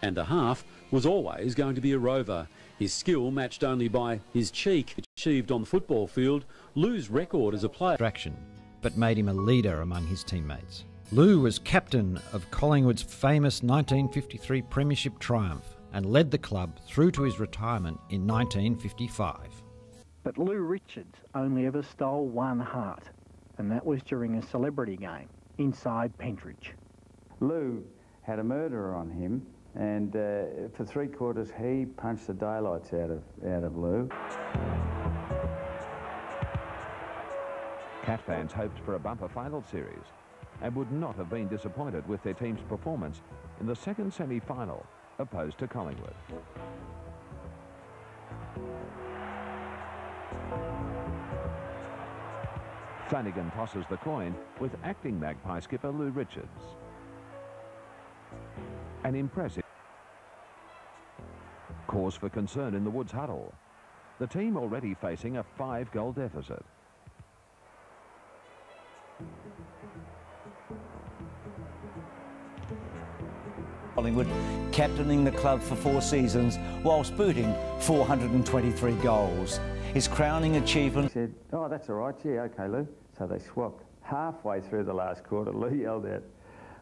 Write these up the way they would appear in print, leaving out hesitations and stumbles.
And the half was always going to be a rover. His skill matched only by his cheek. Achieved on the football field, Lou's record as a player. But made him a leader among his teammates. Lou was captain of Collingwood's famous 1953 Premiership triumph and led the club through to his retirement in 1955. But Lou Richards only ever stole one heart, and that was during a celebrity game inside Pentridge. Lou had a murderer on him, and for 3/4 he punched the daylights out of Lou. Cat fans hoped for a bumper final series and would not have been disappointed with their team's performance in the second semi-final opposed to Collingwood. Flanagan tosses the coin with acting Magpie skipper Lou Richards. An impressive cause for concern in the Woods huddle. The team already facing a 5-goal deficit. Collingwood, captaining the club for 4 seasons whilst booting 423 goals. His crowning achievement... He said, "Oh, that's all right, yeah, OK, Lou." So they swapped. Halfway through the last quarter, Lou yelled out,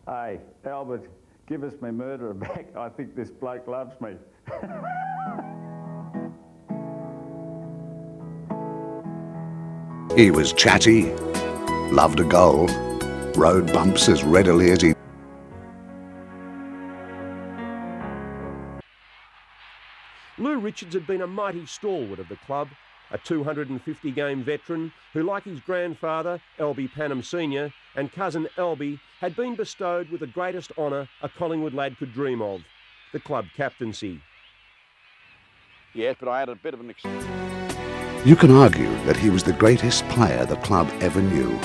"Hey, Albert, give us my murderer back. I think this bloke loves me." He was chatty, loved a goal, rode bumps as readily as he... Lou Richards had been a mighty stalwart of the club, a 250-game veteran who, like his grandfather, Albie Panham Sr. and cousin Albie, had been bestowed with the greatest honour a Collingwood lad could dream of, the club captaincy. Yes, but I had a bit of an... You can argue that he was the greatest player the club ever knew.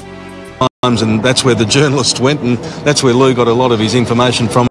And that's where the journalist went, and that's where Lou got a lot of his information from.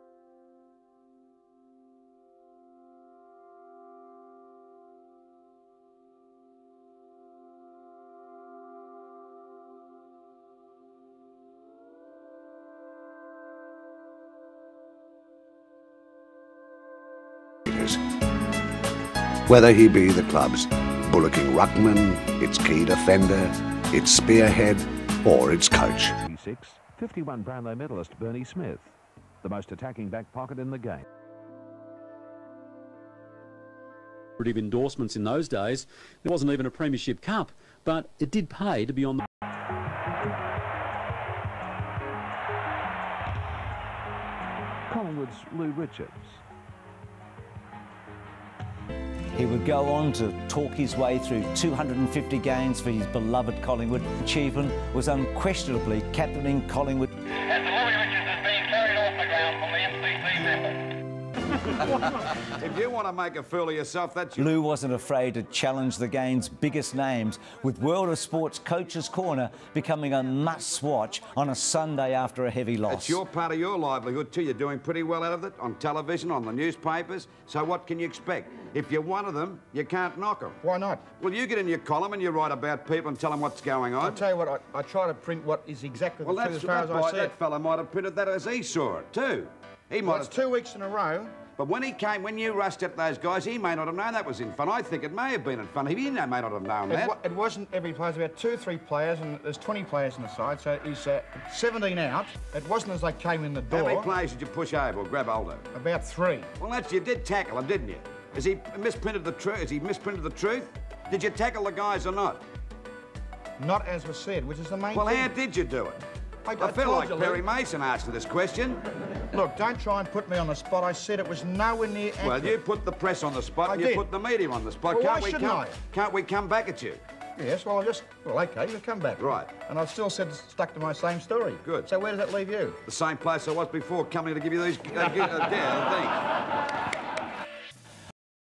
Whether he be the club's bullocking ruckman, its key defender, its spearhead, or its coach. 51 Brownlow medalist Bernie Smith, the most attacking back pocket in the game. Endorsements in those days, there wasn't even a Premiership Cup, but it did pay to be on the... Collingwood's Lou Richards. He would go on to talk his way through 250 games for his beloved Collingwood. Achievement was unquestionably captaining Collingwood. As the Lou Richards is being carried off the ground from the MCC member. If you want to make a fool of yourself, that's Lou wasn't afraid to challenge the game's biggest names, with World of Sport's Coach's Corner becoming a must-watch on a Sunday after a heavy loss. It's your part of your livelihood too. You're doing pretty well out of it, on television, on the newspapers. So what can you expect? If you're one of them, you can't knock them. Why not? Well, you get in your column and you write about people and tell them what's going on. I'll tell you what, I try to print what is exactly the truth as far as I see it. That fella might have printed that as he saw it too. He might have... 2 weeks in a row. But when you rushed at those guys, he may not have known that was in fun. I think it may have been in fun. He may not have known that. It wasn't every player. There's about 2 or 3 players, and there's 20 players on the side, so he's 17 out. It wasn't as they came in the door. How many players did you push over or grab hold of? About 3. Well, you did tackle him, didn't you? Has he misprinted the truth? Did you tackle the guys or not? Not as was said, which is the main thing. Well, how did you do it? I feel like Perry Mason asking this question. Look, don't try and put me on the spot. I said it was nowhere near accurate. Well, you put the press on the spot and you put the media on the spot. Well, why shouldn't I? Can't we come back at you? Yes, well, OK, we'll come back. Right. And I've still stuck to my same story. Good. So where does that leave you? The same place I was before, coming to give you these things.